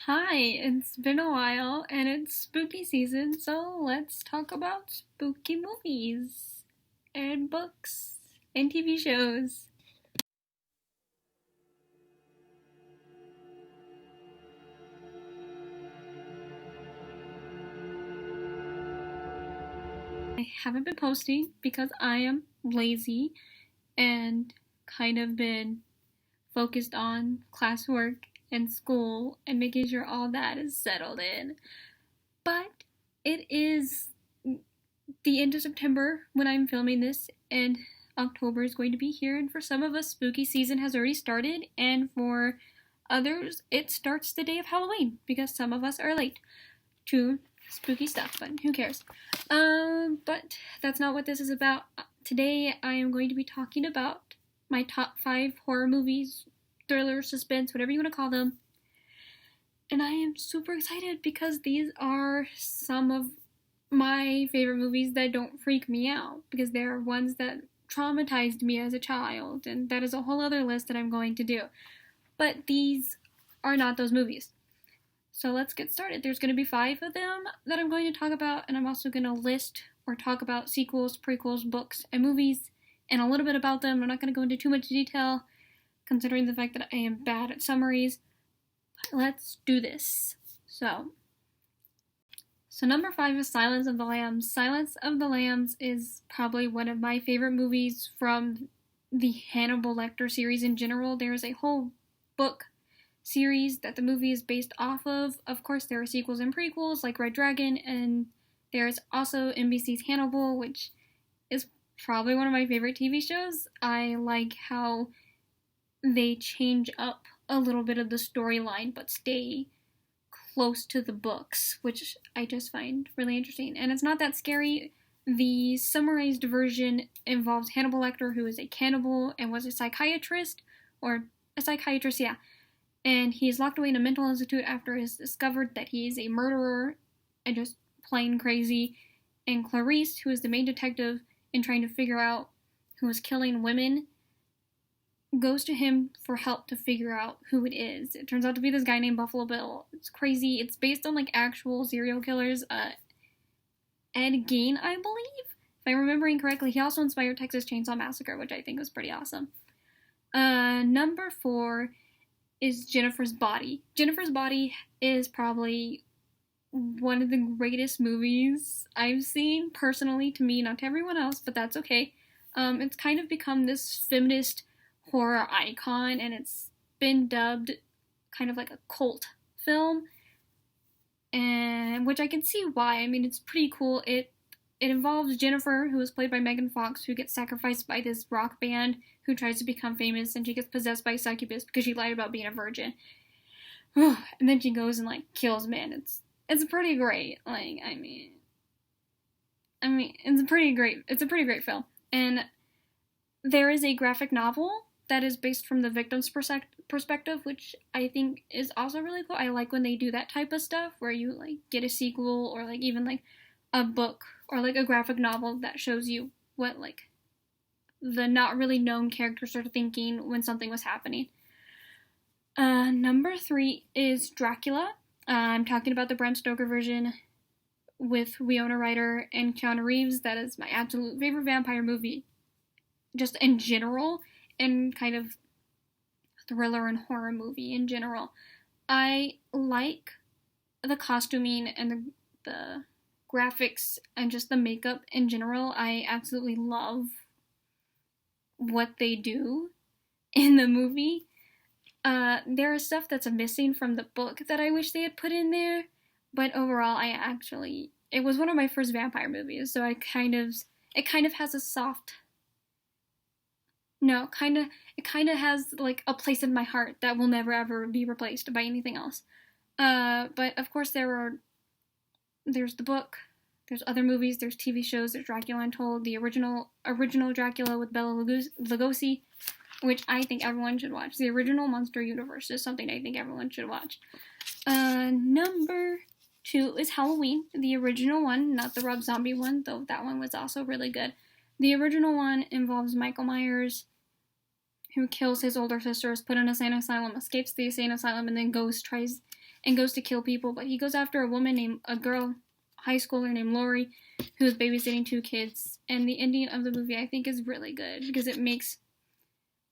Hi, it's been a while and it's spooky season, so let's talk about spooky movies and books and TV shows. I haven't been posting because I am lazy and kind of been focused on classwork and school and making sure all that is settled in. But it is the end of September when I'm filming this, and October is going to be here. And for some of us, spooky season has already started, and for others, it starts the day of Halloween because some of us are late to spooky stuff. But who cares? But that's not what this is about. Today, I am going to be talking about my top 5 horror movies, thriller, suspense, whatever you want to call them. And I am super excited because these are some of my favorite movies that don't freak me out because they're ones that traumatized me as a child, and that is a whole other list that I'm going to do. But these are not those movies. So let's get started. There's going to be 5 of them that I'm going to talk about, and I'm also going to list or talk about sequels, prequels, books, and movies, and a little bit about them. I'm not going to go into too much detail, considering the fact that I am bad at summaries. But let's do this. So number 5 is Silence of the Lambs. Silence of the Lambs is probably one of my favorite movies from the Hannibal Lecter series in general. There's a whole book series that the movie is based off of. Of course, there are sequels and prequels like Red Dragon, and there's also NBC's Hannibal, which is probably one of my favorite TV shows. I like how they change up a little bit of the storyline but stay close to the books, which I just find really interesting. And it's not that scary. The summarized version involves Hannibal Lecter, who is a cannibal and was a psychiatrist, yeah. And he is locked away in a mental institute after it's discovered that he is a murderer and just plain crazy. And Clarice, who is the main detective in trying to figure out who is killing women, goes to him for help to figure out who it is. It turns out to be this guy named Buffalo Bill. It's crazy. It's based on like actual serial killers. Ed Gein, I believe, if I'm remembering correctly. He also inspired Texas Chainsaw Massacre, which I think was pretty awesome. Number 4 is Jennifer's Body. Jennifer's Body is probably one of the greatest movies I've seen, personally, to me, not to everyone else, but that's okay. It's kind of become this feminist horror icon, and it's been dubbed kind of like a cult film, and which I can see why. I mean, it's pretty cool. It involves Jennifer, who is played by Megan Fox, who gets sacrificed by this rock band who tries to become famous, and she gets possessed by a succubus because she lied about being a virgin. And then she goes and like kills men. It's pretty great. Like it's a pretty great film. And there is a graphic novel that is based from the victim's perspective, which I think is also really cool. I like when they do that type of stuff where you like get a sequel or like even like a book or like a graphic novel that shows you what like the not really known characters are thinking when something was happening. Number 3 is Dracula. I'm talking about the Bram Stoker version with Winona Ryder and Keanu Reeves. That is my absolute favorite vampire movie, just in general, and kind of thriller and horror movie in general. I like the costuming and the graphics and just the makeup in general. I absolutely love what they do in the movie. There is stuff that's missing from the book that I wish they had put in there, but overall, it was one of my first vampire movies, so it kind of has a soft, no, it kind of has like a place in my heart that will never ever be replaced by anything else. But of course there's the book, there's other movies, there's TV shows, there's Dracula Untold, the original Dracula with Bela Lugosi, which I think everyone should watch. The original Monster Universe is something I think everyone should watch. Number 2 is Halloween, the original one, not the Rob Zombie one, though that one was also really good. The original one involves Michael Myers, who kills his older sister, is put in a insane asylum, escapes the insane asylum, and then and goes to kill people, but he goes after a girl, high schooler named Lori, who is babysitting 2 kids. And the ending of the movie, I think, is really good because it makes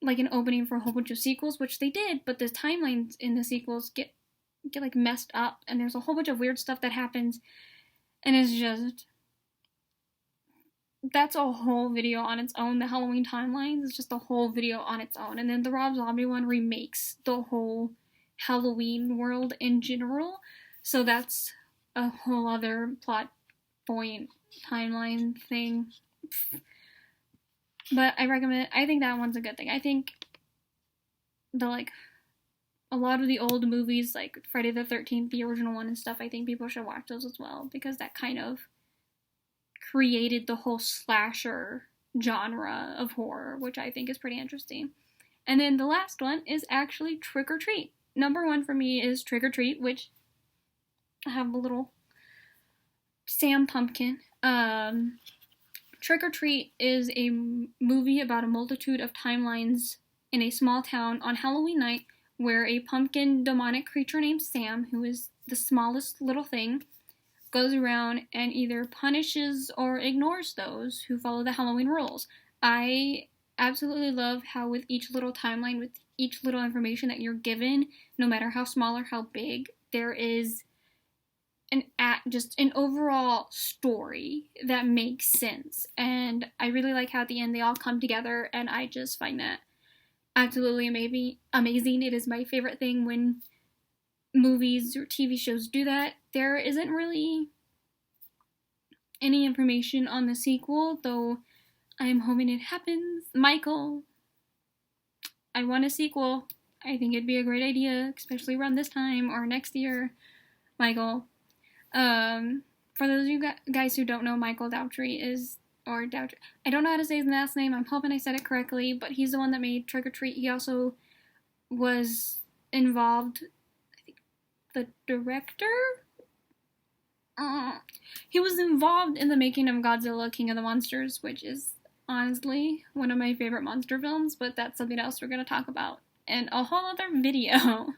like an opening for a whole bunch of sequels, which they did, but the timelines in the sequels get like messed up, and there's a whole bunch of weird stuff that happens, and it's just, that's a whole video on its own. The Halloween timelines is just a whole video on its own. And then the Rob Zombie one remakes the whole Halloween world in general. So that's a whole other plot point timeline thing. But I think that one's a good thing. I think a lot of the old movies, like Friday the 13th, the original one and stuff, I think people should watch those as well, because that kind of created the whole slasher genre of horror, which I think is pretty interesting. And then the last one is actually Trick or Treat. Number 1 for me is Trick or Treat, which I have a little Sam Pumpkin. Trick or Treat is a movie about a multitude of timelines in a small town on Halloween night, where a pumpkin demonic creature named Sam, who is the smallest little thing, goes around and either punishes or ignores those who follow the Halloween rules. I absolutely love how with each little timeline, with each little information that you're given, no matter how small or how big, there is just an overall story that makes sense. And I really like how at the end they all come together, and I just find that absolutely amazing. It is my favorite thing when movies or TV shows do that. There isn't really any information on the sequel, though I'm hoping it happens. Michael, I want a sequel. I think it'd be a great idea, especially around this time or next year. Michael. For those of you guys who don't know, Michael Dougherty I don't know how to say his last name. I'm hoping I said it correctly, but he's the one that made Trick or Treat. He also was involved, I think, the director? He was involved in the making of Godzilla King of the Monsters, which is honestly one of my favorite monster films, but that's something else we're going to talk about in a whole other video.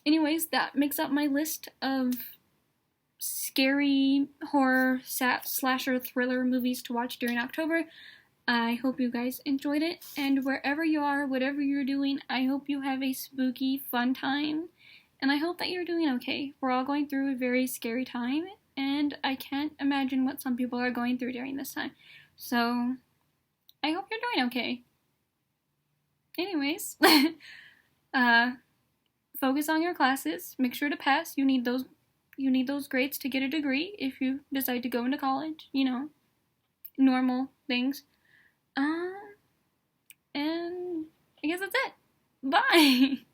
Anyways, that makes up my list of scary horror slasher thriller movies to watch during October. I hope you guys enjoyed it, and wherever you are, whatever you're doing, I hope you have a spooky, fun time, and I hope that you're doing okay. We're all going through a very scary time, and I can't imagine what some people are going through during this time. So, I hope you're doing okay. Anyways, focus on your classes. Make sure to pass. You need those grades to get a degree if you decide to go into college. Normal things. And I guess that's it. Bye!